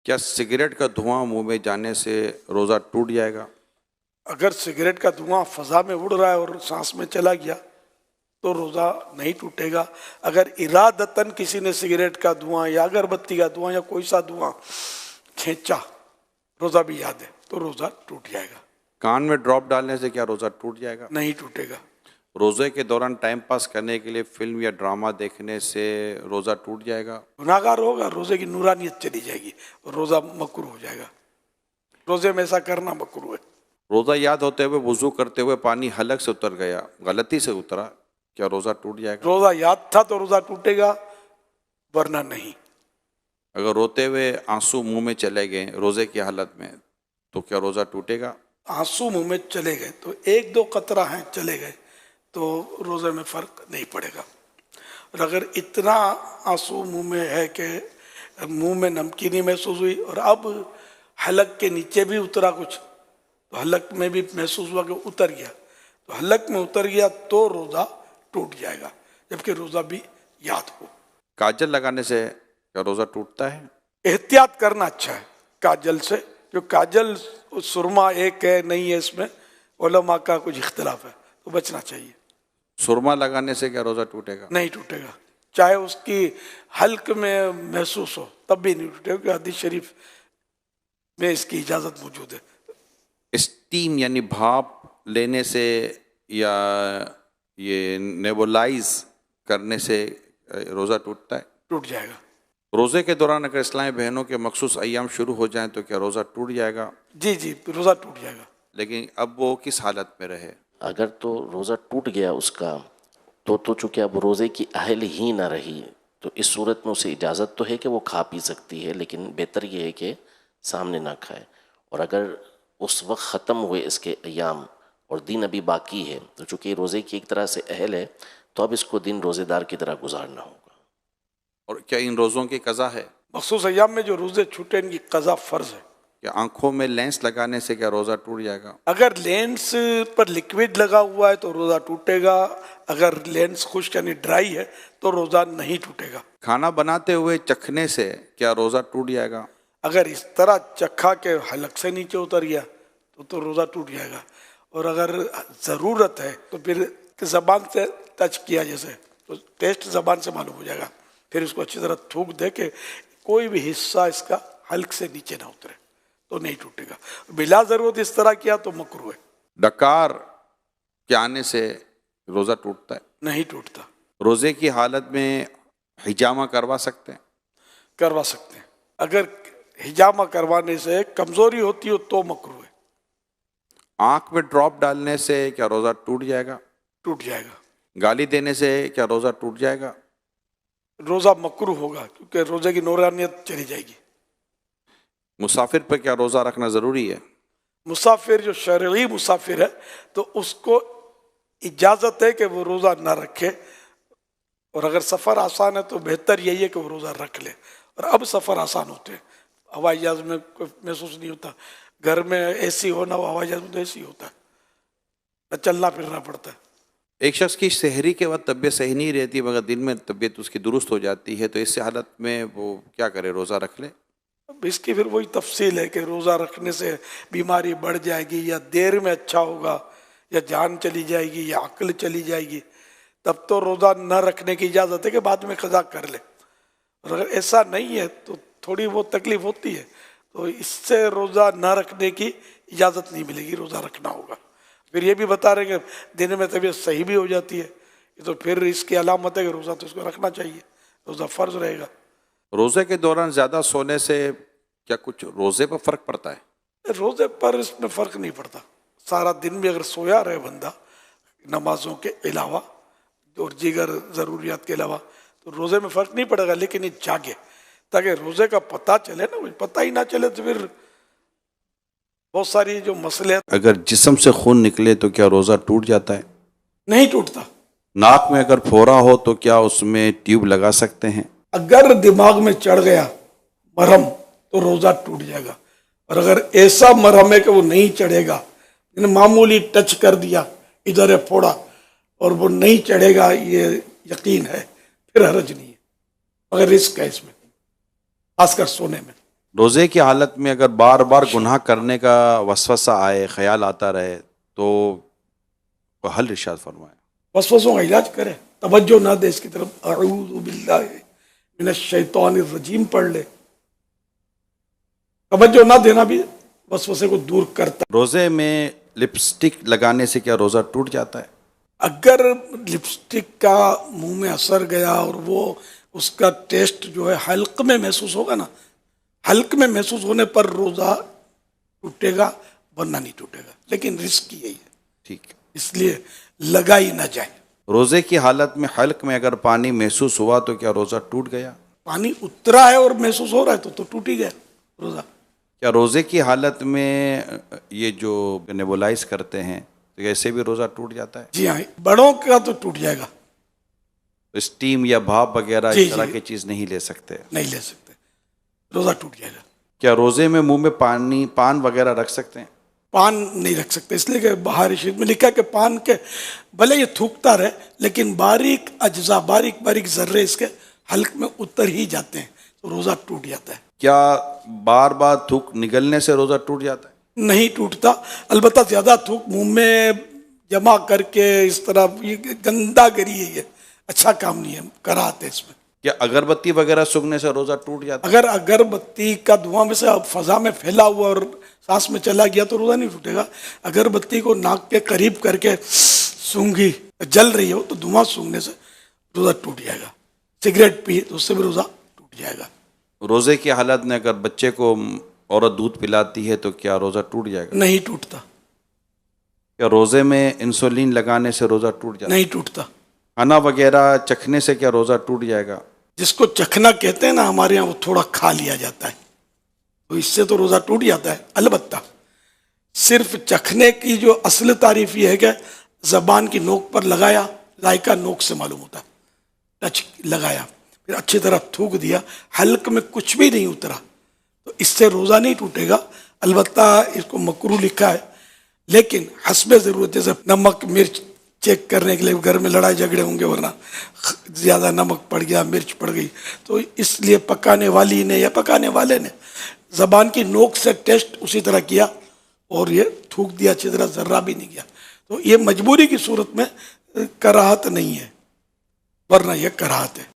کیا سگریٹ کا دھواں منہ میں جانے سے روزہ ٹوٹ جائے گا؟ اگر سگریٹ کا دھواں فضا میں اڑ رہا ہے اور سانس میں چلا گیا تو روزہ نہیں ٹوٹے گا۔ اگر ارادتاً کسی نے سگریٹ کا دھواں یا اگربتی کا دھواں یا کوئی سا دھواں کھینچا، روزہ بھی یاد ہے، تو روزہ ٹوٹ جائے گا۔ کان میں ڈراپ ڈالنے سے کیا روزہ ٹوٹ جائے گا؟ نہیں ٹوٹے گا۔ روزے کے دوران ٹائم پاس کرنے کے لیے فلم یا ڈرامہ دیکھنے سے روزہ ٹوٹ جائے گا؟ گناہ گار ہوگا، روزے کی نورانیت چلی جائے گی اور روزہ مکروہ ہو جائے گا۔ روزے میں ایسا کرنا مکروہ ہے۔ روزہ یاد ہوتے ہوئے وضو کرتے ہوئے پانی حلق سے اتر گیا، غلطی سے اترا، کیا روزہ ٹوٹ جائے گا؟ روزہ یاد تھا تو روزہ ٹوٹے گا، ورنہ نہیں۔ اگر روتے ہوئے آنسو منہ میں چلے گئے روزے کی حالت میں تو کیا روزہ ٹوٹے گا؟ آنسو منہ میں چلے گئے تو ایک دو قطرہ ہیں چلے گئے تو روزے میں فرق نہیں پڑے گا۔ اور اگر اتنا آنسو منہ میں ہے کہ منہ میں نمکینی محسوس ہوئی اور اب حلق کے نیچے بھی اترا کچھ، تو حلق میں بھی محسوس ہوا کہ اتر گیا، تو حلق میں اتر گیا تو روزہ ٹوٹ جائے گا، جبکہ روزہ بھی یاد ہو۔ کاجل لگانے سے کیا روزہ ٹوٹتا ہے؟ احتیاط کرنا اچھا ہے کاجل سے، جو کاجل سرما ایک ہے نہیں ہے، اس میں علماء کا کچھ اختلاف ہے، تو بچنا چاہیے۔ سرما لگانے سے کیا روزہ ٹوٹے گا؟ نہیں ٹوٹے گا، چاہے اس کی حلق میں محسوس ہو تب بھی نہیں ٹوٹے گا، کیونکہ حدیث شریف میں اس کی اجازت موجود ہے۔ اسٹیم یعنی بھاپ لینے سے یا یہ نیبولائز کرنے سے روزہ ٹوٹتا ہے؟ ٹوٹ جائے گا۔ روزے کے دوران اگر اسلامی بہنوں کے مخصوص ایام شروع ہو جائیں تو کیا روزہ ٹوٹ جائے گا؟ جی روزہ ٹوٹ جائے گا۔ لیکن اب وہ کس حالت میں رہے؟ اگر تو روزہ ٹوٹ گیا اس کا تو چونکہ اب روزے کی اہل ہی نہ رہی، تو اس صورت میں اسے اجازت تو ہے کہ وہ کھا پی سکتی ہے، لیکن بہتر یہ ہے کہ سامنے نہ کھائے۔ اور اگر اس وقت ختم ہوئے اس کے ایام اور دن ابھی باقی ہے، تو چونکہ روزے کی ایک طرح سے اہل ہے، تو اب اس کو دن روزے دار کی طرح گزارنا ہوگا۔ اور کیا ان روزوں کی قضا ہے؟ مخصوص ایام میں جو روزے چھوٹے ان کی قضا فرض ہے۔ کیا آنکھوں میں لینس لگانے سے کیا روزہ ٹوٹ جائے گا؟ اگر لینس پر لکوڈ لگا ہوا ہے تو روزہ ٹوٹے گا، اگر لینس خشک یعنی ڈرائی ہے تو روزہ نہیں ٹوٹے گا۔ کھانا بناتے ہوئے چکھنے سے کیا روزہ ٹوٹ جائے گا؟ اگر اس طرح چکھا کے حلق سے نیچے اتر گیا تو روزہ ٹوٹ جائے گا، اور اگر ضرورت ہے تو پھر زبان سے ٹچ کیا جیسے تو ٹیسٹ زبان سے معلوم ہو جائے گا، پھر اس کو اچھی طرح تھوک دے کہ کوئی بھی حصہ اس کا حلق سے نیچے نہ اترے تو نہیں ٹوٹے گا۔ بلا ضرورت اس طرح کیا تو مکروہ ہے۔ ڈکار کے آنے سے روزہ ٹوٹتا ہے؟ نہیں ٹوٹتا۔ روزے کی حالت میں حجامہ کروا سکتے ہیں؟ کروا سکتے ہیں، اگر حجامہ کروانے سے کمزوری ہوتی ہو تو مکروہ ہے۔ آنکھ میں ڈراپ ڈالنے سے کیا روزہ ٹوٹ جائے گا؟ ٹوٹ جائے گا۔ گالی دینے سے کیا روزہ ٹوٹ جائے گا؟ روزہ مکروہ ہوگا کیونکہ روزے کی نورانیت چلی جائے گی۔ مسافر پر کیا روزہ رکھنا ضروری ہے؟ مسافر جو شرعی مسافر ہے تو اس کو اجازت ہے کہ وہ روزہ نہ رکھے، اور اگر سفر آسان ہے تو بہتر یہی ہے کہ وہ روزہ رکھ لے۔ اور اب سفر آسان ہوتے ہیں، ہوائی جہاز میں کوئی محسوس نہیں ہوتا، گھر میں اے سی ہونا، وہ ہوائی جہاز میں تو اے سی ہوتا ہے، نہ چلنا پھرنا پڑتا ہے۔ ایک شخص کی سحری کے وقت طبیعت صحیح نہیں رہتی مگر دن میں طبیعت اس کی درست ہو جاتی ہے، تو اس حالت میں وہ کیا کرے؟ روزہ رکھ لے؟ اب اس کی پھر وہی تفصیل ہے کہ روزہ رکھنے سے بیماری بڑھ جائے گی یا دیر میں اچھا ہوگا یا جان چلی جائے گی یا عقل چلی جائے گی، تب تو روزہ نہ رکھنے کی اجازت ہے کہ بعد میں قضا کر لے۔ اور اگر ایسا نہیں ہے تو تھوڑی بہت تکلیف ہوتی ہے تو اس سے روزہ نہ رکھنے کی اجازت نہیں ملے گی، روزہ رکھنا ہوگا۔ پھر یہ بھی بتا رہے کہ دن میں طبیعت صحیح بھی ہو جاتی ہے، تو پھر اس کی علامت ہے کہ روزہ تو اس کو رکھنا چاہیے، روزہ فرض رہے گا۔ روزے کے دوران زیادہ سونے سے کیا کچھ روزے پر فرق پڑتا ہے؟ روزے پر اس میں فرق نہیں پڑتا، سارا دن بھی اگر سویا رہے بندہ نمازوں کے علاوہ اور دیگر ضروریات کے علاوہ تو روزے میں فرق نہیں پڑے گا، لیکن یہ جاگے تاکہ روزے کا پتہ چلے نا، پتہ ہی نہ چلے تو پھر بہت ساری جو مسئلے ہیں۔ اگر جسم سے خون نکلے تو کیا روزہ ٹوٹ جاتا ہے؟ نہیں ٹوٹتا۔ ناک میں اگر پھوڑا ہو تو کیا اس میں ٹیوب لگا سکتے ہیں؟ اگر دماغ میں چڑھ گیا مرہم تو روزہ ٹوٹ جائے گا، اور اگر ایسا مرہم ہے کہ وہ نہیں چڑھے گا، یعنی معمولی ٹچ کر دیا ادھر ہے پھوڑا اور وہ نہیں چڑھے گا، یہ یقین ہے، پھر حرج نہیں ہے، مگر رسک ہے اس میں، خاص کر سونے میں۔ روزے کی حالت میں اگر بار بار گناہ کرنے کا وسوسہ آئے، خیال آتا رہے تو کوئی حل ارشاد فرمائے۔ وسوسوں کا علاج کرے، توجہ نہ دے اس کی طرف، اعوذ باللہ من الشیطان الرجیم پڑھ لے۔ توجہ نہ دینا بھی وسوسے کو دور کرتا ہے۔ روزے میں لپسٹک لگانے سے کیا روزہ ٹوٹ جاتا ہے؟ اگر لپسٹک کا منہ میں اثر گیا اور وہ اس کا ٹیسٹ جو ہے حلق میں محسوس ہوگا نا، حلق میں محسوس ہونے پر روزہ ٹوٹے گا، ورنہ نہیں ٹوٹے گا، لیکن رسک یہی ہے، ٹھیک ہے۔ اس لیے لگائی نہ جائے۔ روزے کی حالت میں حلق میں اگر پانی محسوس ہوا تو کیا روزہ ٹوٹ گیا؟ پانی اترا ہے اور محسوس ہو رہا ہے تو ٹوٹ ہی گیا روزہ۔ کیا روزے کی حالت میں یہ جو نیبولائز کرتے ہیں تو ایسے بھی روزہ ٹوٹ جاتا ہے؟ جی ہاں، بڑوں کا تو ٹوٹ جائے گا، اسٹیم یا بھاپ وغیرہ جی اس طرح جی کی چیز نہیں لے سکتے؟ نہیں لے سکتے، روزہ ٹوٹ جائے گا۔ کیا روزے میں منہ میں پان وغیرہ رکھ سکتے ہیں؟ پان نہیں رکھ سکتے، اس لیے کہ بہاری شریف میں لکھا ہے کہ پان کے بھلے یہ تھوکتا رہے لیکن باریک اجزاء، باریک باریک ذرے اس کے حلق میں اتر ہی جاتے ہیں تو روزہ ٹوٹ جاتا ہے۔ کیا بار بار تھوک نگلنے سے روزہ ٹوٹ جاتا ہے؟ نہیں ٹوٹتا، البتہ زیادہ تھوک منہ میں جمع کر کے اس طرح، یہ گندا گری ہے، یہ اچھا کام نہیں ہے، کراہت ہے اس میں۔ کیا اگربتی وغیرہ سونگھنے سے روزہ ٹوٹ جاتا ہے؟ اگر اگربتی کا دھواں میں سے فضا میں پھیلا ہوا اور سانس میں چلا گیا تو روزہ نہیں ٹوٹے گا۔ اگربتی کو ناک کے قریب کر کے سونگھی، جل رہی ہو تو دھواں سونگھنے سے روزہ ٹوٹ جائے گا۔ سگریٹ پی تو اس سے بھی روزہ ٹوٹ جائے گا۔ روزے کی حالت میں اگر بچے کو عورت دودھ پلاتی ہے تو کیا روزہ ٹوٹ جائے گا؟ نہیں ٹوٹتا، کیا روزے میں انسولین لگانے سے روزہ ٹوٹ جاتا ہے؟ نہیں ٹوٹتا۔ کھانا وغیرہ چکھنے سے کیا روزہ ٹوٹ جائے گا؟ جس کو چکھنا کہتے ہیں نا ہمارے یہاں، وہ تھوڑا کھا لیا جاتا ہے تو اس سے تو روزہ ٹوٹ جاتا ہے۔ البتہ صرف چکھنے کی جو اصل تعریف یہ ہے کہ زبان کی نوک پر لگایا، ذائقہ نوک سے معلوم ہوتا ہے، ٹچ لگایا، پھر اچھی طرح تھوک دیا، حلق میں کچھ بھی نہیں اترا تو اس سے روزہ نہیں ٹوٹے گا۔ البتہ اس کو مکروہ لکھا ہے، لیکن حسب ضرورت، جیسے نمک مرچ چیک کرنے کے لیے گھر میں لڑائی جھگڑے ہوں گے، ورنہ زیادہ نمک پڑ گیا، مرچ پڑ گئی، تو اس لیے پکانے والی نے یا پکانے والے نے زبان کی نوک سے ٹیسٹ اسی طرح کیا اور یہ تھوک دیا اچھی طرح، ذرہ بھی نہیں گیا، تو یہ مجبوری کی صورت میں کراہت نہیں ہے، ورنہ یہ کراہت ہے۔